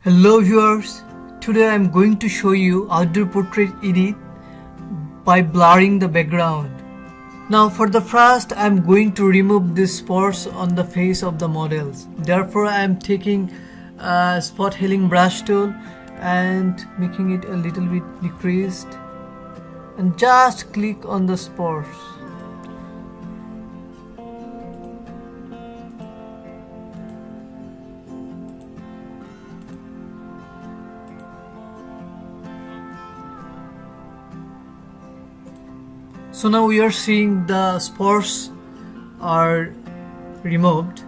Hello viewers, today I am going to show you outdoor portrait edit by blurring the background. Now for the first I am going to remove the spots on the face of the models. Therefore I am taking a spot healing brush tool and making it a little bit decreased and just click on the spots. So now we are seeing the spores are removed.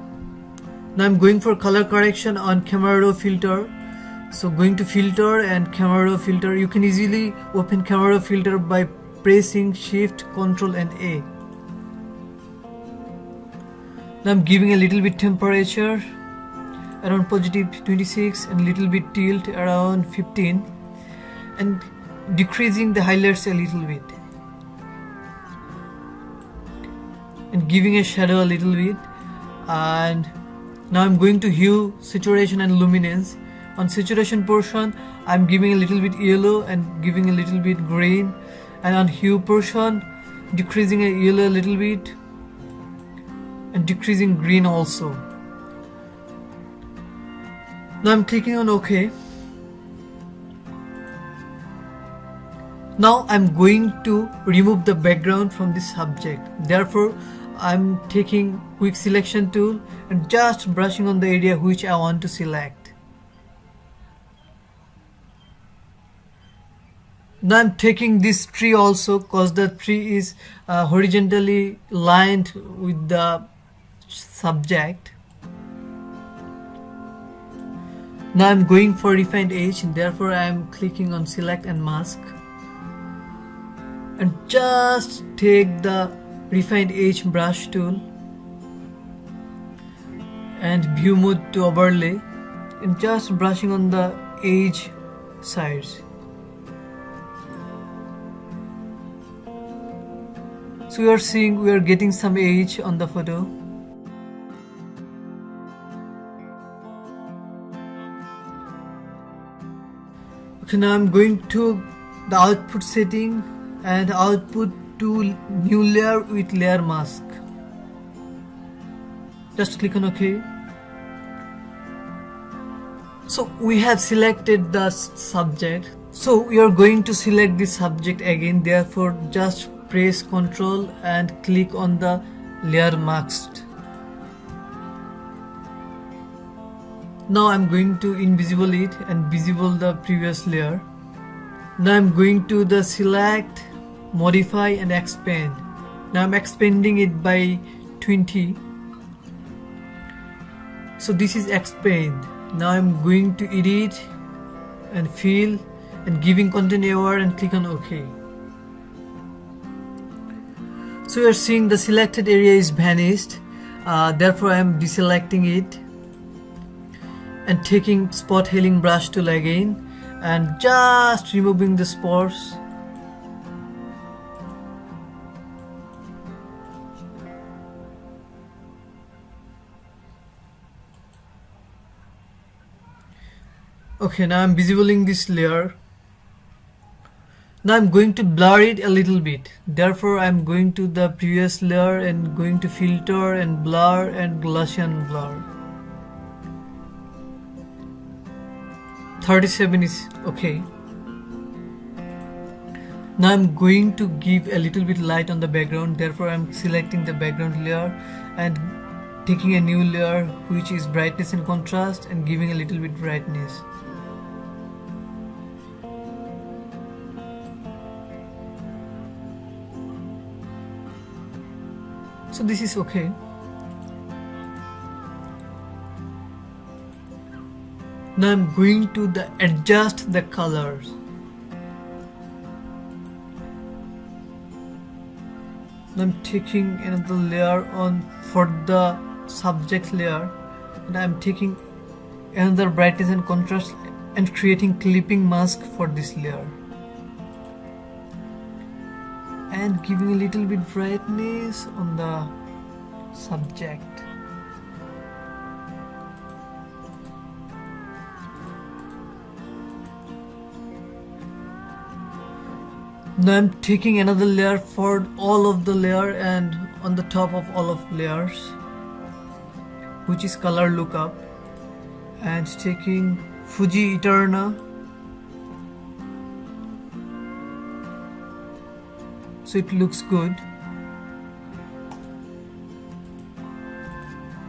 Now I'm going for color correction on camera raw filter. So going to filter and camera raw filter. You can easily open camera raw filter by pressing Shift, Ctrl and A. Now I'm giving a little bit temperature around positive 26 and little bit tilt around 15 and decreasing the highlights a little bit. And giving a shadow a little bit, and now I'm going to hue, saturation and luminance. On saturation portion I'm giving a little bit yellow and giving a little bit green, and on hue portion decreasing a yellow a little bit and decreasing green also. Now I'm clicking on OK. Now I'm going to remove the background from this subject. Therefore I'm taking quick selection tool and just brushing on the area which I want to select. Now I'm taking this tree also because the tree is horizontally lined with the subject. Now I'm going for refined edge, therefore I am clicking on select and mask and just take the refined edge brush tool and view mode to overlay and just brushing on the edge sides. So we are seeing we are getting some edge on the photo. Okay, now I'm going to the output setting and output to new layer with layer mask. Just click on OK. So we have selected the subject. So we are going to select the subject again. Therefore just press Ctrl and click on the layer masked. Now I'm going to invisible it and visible the previous layer. Now I'm going to the select, modify and expand. Now I'm expanding it by 20. So this is expand. Now I'm going to edit and fill and giving content error and click on OK. So you're seeing the selected area is vanished. Therefore I am deselecting it and taking spot healing brush tool again and just removing the spores. Okay, now I'm visibling this layer. Now I'm going to blur it a little bit. Therefore I'm going to the previous layer and going to filter and blur and Gaussian blur. 37 is okay. Now I'm going to give a little bit light on the background. Therefore I'm selecting the background layer and taking a new layer which is brightness and contrast and giving a little bit brightness. So this is okay. Now I'm going to the adjust the colors. Now I'm taking another layer on for the subject layer and I'm taking another brightness and contrast and creating clipping mask for this layer and giving a little bit brightness on the subject. Now I'm taking another layer for all of the layer and on the top of all of layers, which is color lookup, and taking Fuji Eterna, so it looks good.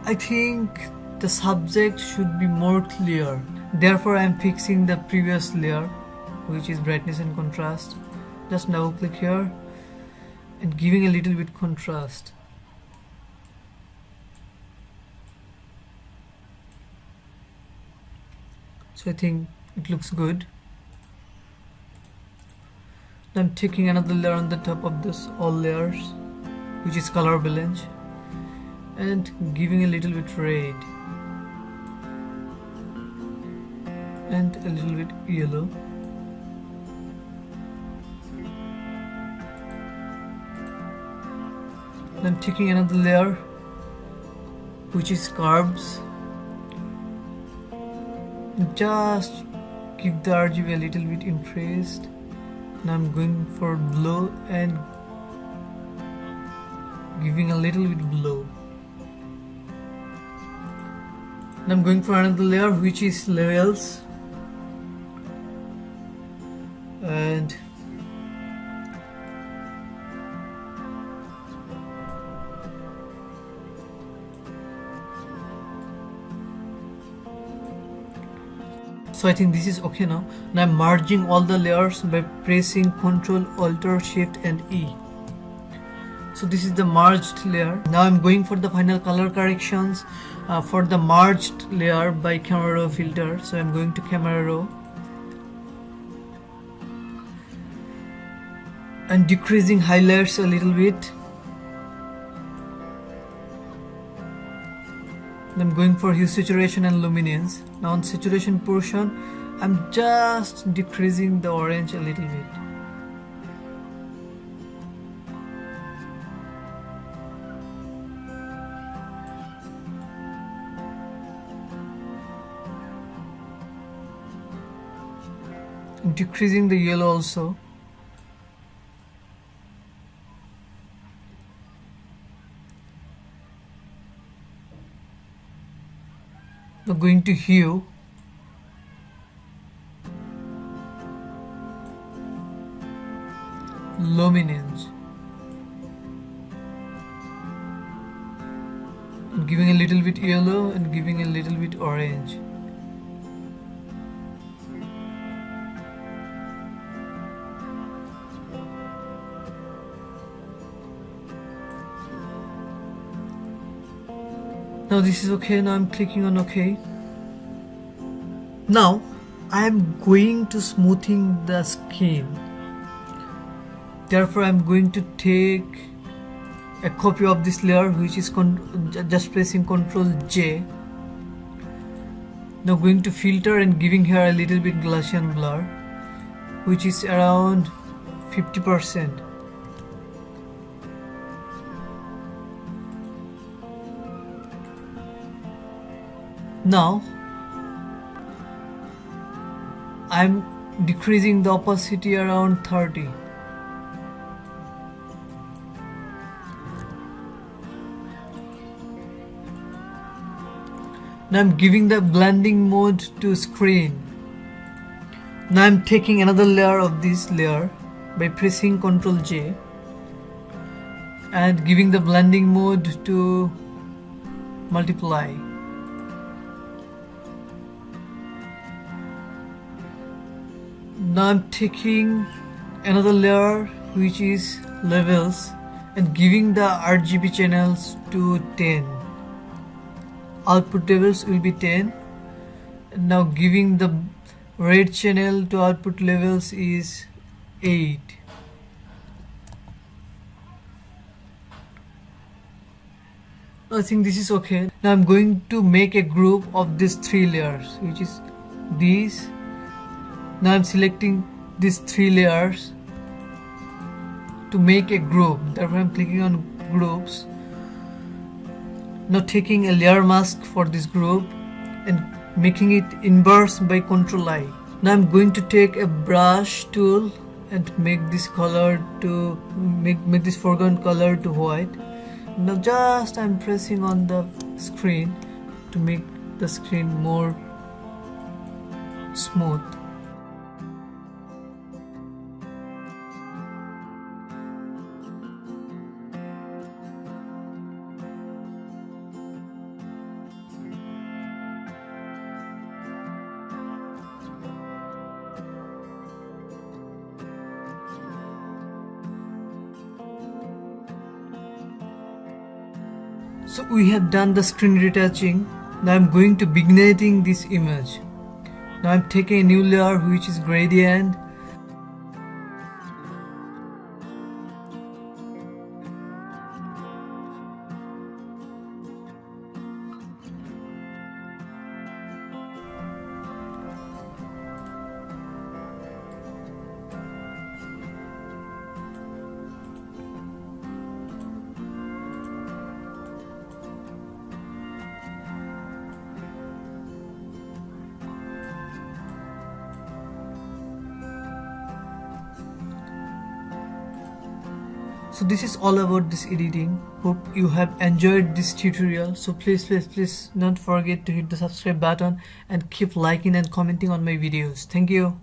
I think the subject should be more clear, therefore I am fixing the previous layer, which is brightness and contrast. Just now click here and giving a little bit contrast. So I think it looks good. Now I'm taking another layer on the top of this all layers, which is color balance, and giving a little bit red and a little bit yellow. I'm taking another layer, which is curves, and just give the RGB a little bit increased. Now I'm going for blue and giving a little bit blue. Now I'm going for another layer, which is levels, and so I think this is okay now. Now I'm merging all the layers by pressing Ctrl, Alt, Shift and E. So this is the merged layer. Now I'm going for the final color corrections for the merged layer by camera raw filter. So I'm going to camera raw and decreasing highlights a little bit. I'm going for hue saturation and luminance. Now on saturation portion, I'm just decreasing the orange a little bit. I'm decreasing the yellow also. Now going to hue, luminance, and giving a little bit yellow and giving a little bit orange. Now this is okay. Now I'm clicking on OK. Now I am going to smoothing the skin. Therefore I'm going to take a copy of this layer, which is just pressing Ctrl J. Now going to filter and giving here a little bit Gaussian blur, which is around 50%. Now I'm decreasing the opacity around 30. Now I'm giving the blending mode to screen. Now I'm taking another layer of this layer by pressing Ctrl J and giving the blending mode to multiply. Now I'm taking another layer, which is levels, and giving the RGB channels to 10. Output levels will be 10. And now giving the red channel to output levels is 8. I think this is okay. Now I'm going to make a group of these 3 layers, which is these. Now I'm selecting these 3 layers to make a group. Therefore I'm clicking on groups. Now taking a layer mask for this group and making it inverse by Ctrl I. Now I'm going to take a brush tool and make this color to make this foreground color to white. Now just I'm pressing on the screen to make the screen more smooth. So we have done the screen retouching. Now I'm going to vigneting this image. Now I'm taking a new layer which is gradient. So this is all about this editing. Hope you have enjoyed this tutorial. So please don't forget to hit the subscribe button and keep liking and commenting on my videos. Thank you.